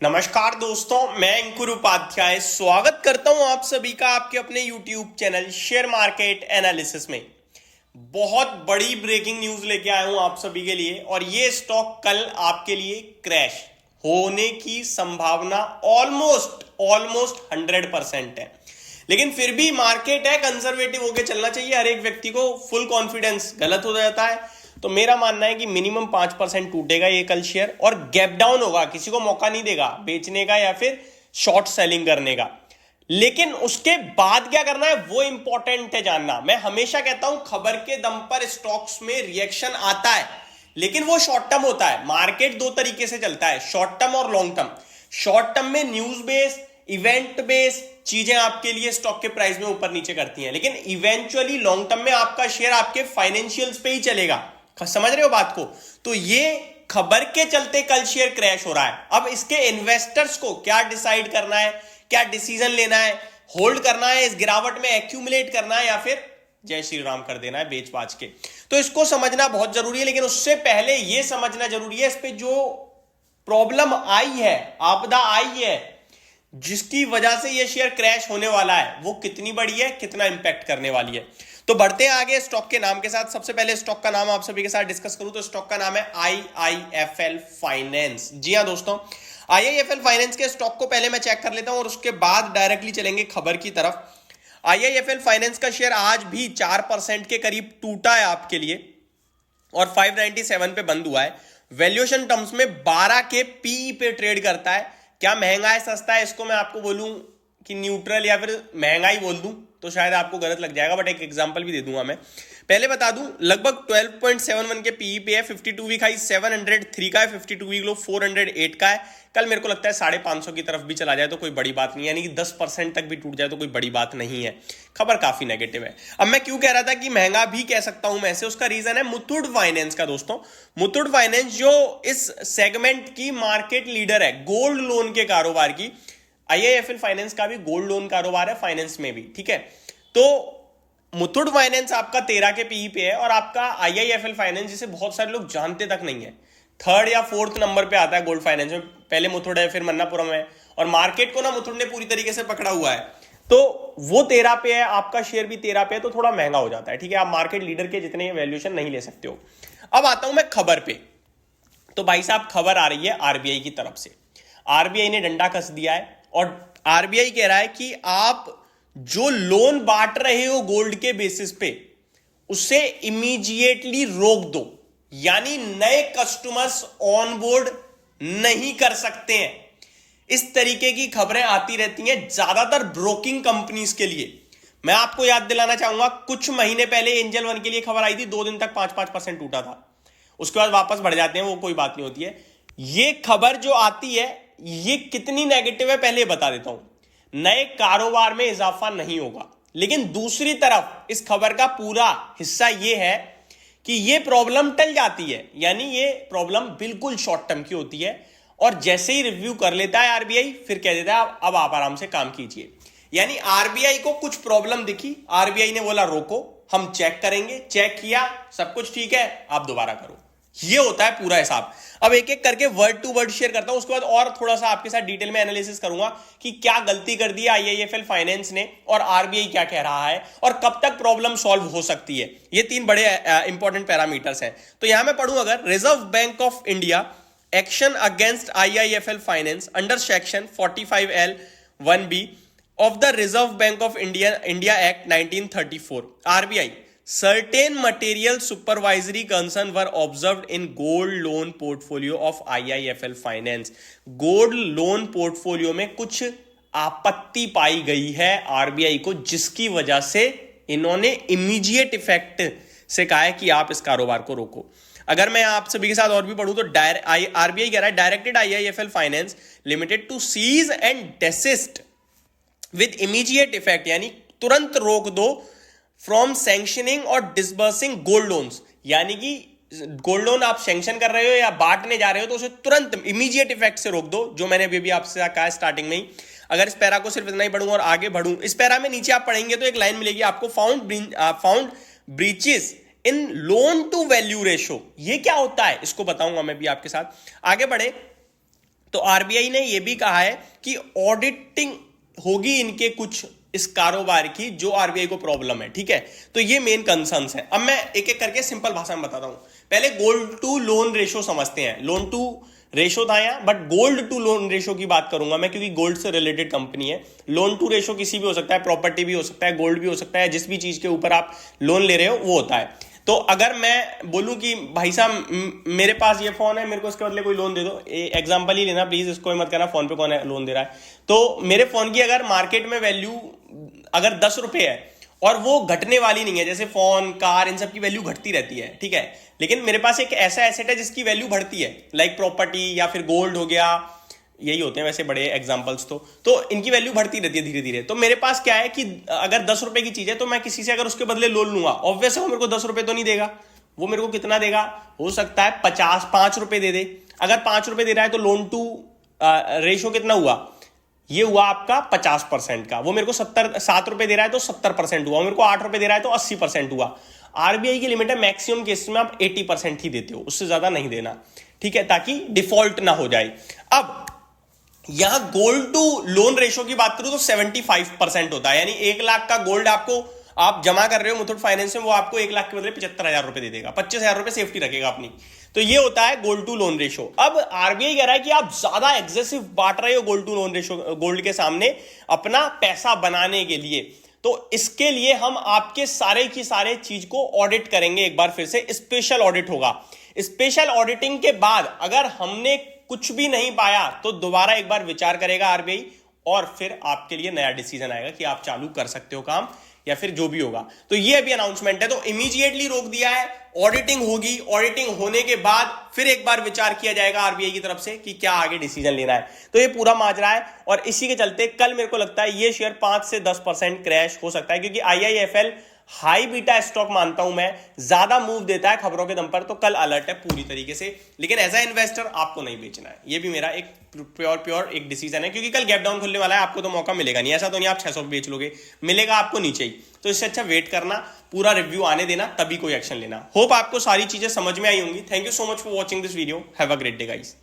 नमस्कार दोस्तों, मैं अंकुर उपाध्याय स्वागत करता हूं आप सभी का आपके अपने YouTube channel share market analysis में। बहुत बड़ी ब्रेकिंग न्यूज लेके आया हूं आप सभी के लिए और ये स्टॉक कल आपके लिए क्रैश होने की संभावना ऑलमोस्ट 100% है। लेकिन फिर भी मार्केट है, कंजर्वेटिव होकर चलना चाहिए। हर एक व्यक्ति को फुल कॉन्फिडेंस गलत हो जाता है, तो मेरा मानना है कि मिनिमम 5% टूटेगा ये कल शेयर और गैप डाउन होगा। किसी को मौका नहीं देगा बेचने का या फिर शॉर्ट सेलिंग करने का। लेकिन उसके बाद क्या करना है वो इंपॉर्टेंट है जानना। मैं हमेशा कहता हूं खबर के दम पर स्टॉक्स में रिएक्शन आता है, लेकिन वो शॉर्ट टर्म होता है। मार्केट दो तरीके से चलता है, शॉर्ट टर्म और लॉन्ग टर्म। शॉर्ट टर्म में न्यूज बेस, इवेंट बेस चीजें आपके लिए स्टॉक के प्राइस में ऊपर नीचे करती हैं, लेकिन इवेंचुअली लॉन्ग टर्म में आपका शेयर आपके फाइनेंशियल्स पे ही चलेगा। समझ रहे हो बात को? तो ये खबर के चलते कल शेयर क्रैश हो रहा है। अब इसके इन्वेस्टर्स को क्या डिसाइड करना है, क्या डिसीजन लेना है? होल्ड करना है, इस गिरावट में एक्यूमुलेट करना है, या फिर जय श्री राम कर देना है बेच बाच के? तो इसको समझना बहुत जरूरी है। लेकिन उससे पहले यह समझना जरूरी है इस पे जो प्रॉब्लम आई है, आपदा आई है, जिसकी वजह से यह शेयर क्रैश होने वाला है, वो कितनी बड़ी है, कितना इंपैक्ट करने वाली है। तो बढ़ते हैं आगे स्टॉक के नाम के साथ। सबसे पहले स्टॉक का नाम आप सभी के साथ डिस्कस करूं तो स्टॉक का नाम है IIFL फाइनेंस। जी हां दोस्तों, IIFL फाइनेंस के स्टॉक को पहले मैं चेक कर लेता हूं और उसके बाद डायरेक्टली चलेंगे खबर की तरफ। IIFL फाइनेंस का शेयर आज भी 4% के करीब टूटा है आपके लिए और 597 पे बंद हुआ है। वैल्यूएशन टर्म्स में 12 के पीई पे ट्रेड करता है। क्या महंगा है सस्ता है, इसको मैं आपको बोलूं कि न्यूट्रल या फिर महंगा ही बोल दूं तो शायद आपको गलत लग जाएगा, बट एक एग्जांपल भी दे दूंगा मैं। पहले बता दूं लगभग 12.71 के पीई पे है। 52 वीक हाई 703 का है, 52 वीक लो 408 का है। कल मेरे को लगता है 550 की तरफ भी चला जाए तो कोई बड़ी बात नहीं है, यानी कि 10% तक भी टूट जाए तो कोई बड़ी बात नहीं है। खबर काफी नेगेटिव है। अब मैं क्यों कह रहा था कि महंगा भी कह सकता हूं मैं, से उसका रीजन है मुथूट फाइनेंस का। दोस्तों मुथूट फाइनेंस जो इस सेगमेंट की मार्केट लीडर है गोल्ड लोन के कारोबार की। IIFL फाइनेंस का भी गोल्ड लोन कारोबार है, फाइनेंस में भी, ठीक है। तो मुथूट फाइनेंस आपका 13 के पीई पे है और आपका IIFL फाइनेंस, जिसे बहुत सारे लोग जानते तक नहीं है, 3rd या 4th नंबर पे आता है गोल्ड फाइनेंस में। पहले मुथूट है, फिर मन्नापुरम है, और मार्केट को ना मुथूट ने पूरी तरीके से पकड़ा हुआ है। तो वो 13 पे है, आपका शेयर भी 13 पे है, तो थोड़ा महंगा हो जाता है, ठीक है। आप मार्केट लीडर के जितने वैल्यूएशन नहीं ले सकते हो। अब आता हूं मैं खबर पे। तो भाई साहब खबर आ रही है RBI की तरफ से। RBI ने डंडा कस दिया है और RBI कह रहा है कि आप जो लोन बांट रहे हो गोल्ड के बेसिस पे, उसे इमीडिएटली रोक दो, यानी नए कस्टमर्स ऑनबोर्ड नहीं कर सकते हैं। इस तरीके की खबरें आती रहती हैं ज्यादातर ब्रोकिंग कंपनीज के लिए। मैं आपको याद दिलाना चाहूंगा, कुछ महीने पहले एंजल वन के लिए खबर आई थी, 2 दिन तक 5-5% टूटा था, उसके बाद वापस बढ़ जाते हैं, वो कोई बात नहीं होती है। ये खबर जो आती है ये कितनी नेगेटिव है पहले बता देता हूं। नए कारोबार में इजाफा नहीं होगा, लेकिन दूसरी तरफ इस खबर का पूरा हिस्सा यह है कि यह प्रॉब्लम टल जाती है, यानी यह प्रॉब्लम बिल्कुल शॉर्ट टर्म की होती है और जैसे ही रिव्यू कर लेता है RBI फिर कह देता है अब आप आराम से काम कीजिए। यानी RBI को कुछ प्रॉब्लम दिखी, RBI ने बोला रोको, हम चेक करेंगे, चेक किया, सब कुछ ठीक है, आप दोबारा करो। ये होता है पूरा हिसाब। अब एक एक करके वर्ड टू वर्ड शेयर करता हूं, उसके बाद और थोड़ा सा आपके साथ डिटेल में एनालिसिस करूंगा कि क्या गलती कर दी IIFL फाइनेंस ने और RBI क्या कह रहा है और कब तक प्रॉब्लम सॉल्व हो सकती है। ये 3 बड़े इंपॉर्टेंट पैरामीटर्स हैं। तो यहां मैं पढ़ूं, अगर reserve bank of India action against IIFL finance under section 45L(1)(b) of the Reserve Bank of India Act 1934, RBI, certain material supervisory concern were observed in gold loan portfolio of IIFL Finance. Gold loan portfolio में कुछ आपत्ति पाई गई है RBI को, जिसकी वजह से इन्होंने इमीडिएट इफेक्ट से कहा है कि आप इस कारोबार को रोको। अगर मैं आप सभी के साथ और भी पढ़ूं तो RBI कह रहा है directed IIFL finance limited to cease and desist with immediate effect, यानी तुरंत रोक दो फ्रॉम सैंक्शनिंग और डिसबर्सिंग गोल्ड लोन्स। यानी कि गोल्ड लोन आप सैंक्शन कर रहे हो या बांटने जा रहे हो तो उसे तुरंत इमीडिएट इफेक्ट से रोक दो, जो मैंने अभी आपसे कहा है स्टार्टिंग में ही। अगर इस पैरा को सिर्फ इतना ही पढ़ूं और आगे बढ़ूं, इस पैरा में नीचे आप पढ़ेंगे तो एक लाइन मिलेगी आपको, found breaches in loan to value ratio. ये क्या होता है इसको बताऊंगा मैं भी आपके साथ। आगे बढ़े तो आरबीआई ने यह भी कहा है कि ऑडिटिंग होगी इनके कुछ इस कारोबार की जो आरबीआई को प्रॉब्लम है, ठीक है। तो ये मेन कंसर्न्स है। अब मैं एक एक करके सिंपल भाषा में बताता हूं। पहले गोल्ड टू लोन रेशो समझते हैं। लोन टू रेशो था यहां, but gold to loan ratio की बात करूंगा मैं, क्योंकि गोल्ड से रिलेटेड कंपनी है। लोन टू रेशो किसी भी हो सकता है, प्रॉपर्टी भी हो सकता है, गोल्ड भी हो सकता है, जिस भी चीज के ऊपर आप लोन ले रहे हो वो होता है। तो अगर मैं बोलूं कि भाई साहब मेरे पास ये फोन है, मेरे को इसके बदले कोई लोन दे दो, एग्जांपल ही लेना प्लीज, इसको मत करना फोन पे कौन है लोन दे रहा है। तो मेरे फोन की अगर मार्केट में वैल्यू अगर 10 रुपए है और वो घटने वाली नहीं है, जैसे फोन, कार, इन सब की वैल्यू घटती रहती है, ठीक है, लेकिन मेरे पास एक ऐसा एसेट है जिसकी वैल्यू बढ़ती है, लाइक प्रॉपर्टी या फिर गोल्ड हो गया, यही होते हैं वैसे बड़े एग्जांपल्स। तो इनकी वैल्यू बढ़ती रहती है धीरे धीरे। तो मेरे पास क्या है कि अगर 10 रुपए की चीज है तो मैं किसी से अगर उसके बदले लोन लूंगा, ऑब्वियस है वो मेरे को 10 रुपए तो नहीं देगा। वो मेरे को कितना देगा, हो सकता है 5 रुपए दे दे। अगर 5 रुपए दे रहा है तो लोन टू रेशो कितना हुआ, ये हुआ आपका 50% का। वो मेरे को 7 रुपए दे रहा है तो 70% हुआ। मेरे को 8 रुपए दे रहा है तो 80% हुआ। आरबीआई की लिमिट है मैक्सिमम केस में आप 80% ही देते हो, उससे ज्यादा नहीं देना, ठीक है, ताकि डिफॉल्ट ना हो जाए। अब यहां गोल्ड टू लोन रेशो की बात करूं तो 75% होता है, यानी 1 लाख का गोल्ड आपको आप जमा कर रहे हो मुथूट फाइनेंस में, वो आपको 1 लाख के बदले 75,000 रुपए दे देगा, 25,000 रुपए सेफ्टी रखेगा अपनी। तो ये होता है गोल्ड टू लोन रेशो। अब आरबीआई कह रहा है कि आप ज्यादा एग्रेसिव बांट रहे हो gold to loan ratio, gold के सामने अपना पैसा बनाने के लिए, तो इसके लिए हम आपके सारे की सारे चीज को ऑडिट करेंगे। एक बार फिर से स्पेशल ऑडिट होगा। स्पेशल ऑडिटिंग के बाद अगर हमने कुछ भी नहीं पाया तो दोबारा एक बार विचार करेगा आरबीआई और फिर आपके लिए नया डिसीजन आएगा कि आप चालू कर सकते हो काम या फिर जो भी होगा। तो ये अभी अनाउंसमेंट है, तो इमीडिएटली रोक दिया है। ऑडिटिंग होगी, ऑडिटिंग होने के बाद फिर एक बार विचार किया जाएगा आरबीआई की तरफ से कि क्या आगे डिसीजन लेना है। तो ये पूरा माजरा है और इसी के चलते कल मेरे को लगता है ये शेयर 5 से 10% क्रैश हो सकता है, क्योंकि आईआईएफएल हाई बीटा स्टॉक मानता हूं मैं, ज्यादा मूव देता है खबरों के दम पर, तो कल अलर्ट है पूरी तरीके से। लेकिन एज ए इन्वेस्टर आपको नहीं बेचना है, ये भी मेरा एक प्योर एक डिसीजन है, क्योंकि कल गैप डाउन खुलने वाला है, आपको तो मौका मिलेगा नहीं। ऐसा तो नहीं आप 600 बेच लोगे, मिलेगा आपको नीचे ही। तो इससे अच्छा वेट करना, पूरा रिव्यू आने देना, तभी कोई एक्शन लेना। होप आपको सारी चीजें समझ में आई होंगी। Thank you so much for watching this video. Have a great day guys.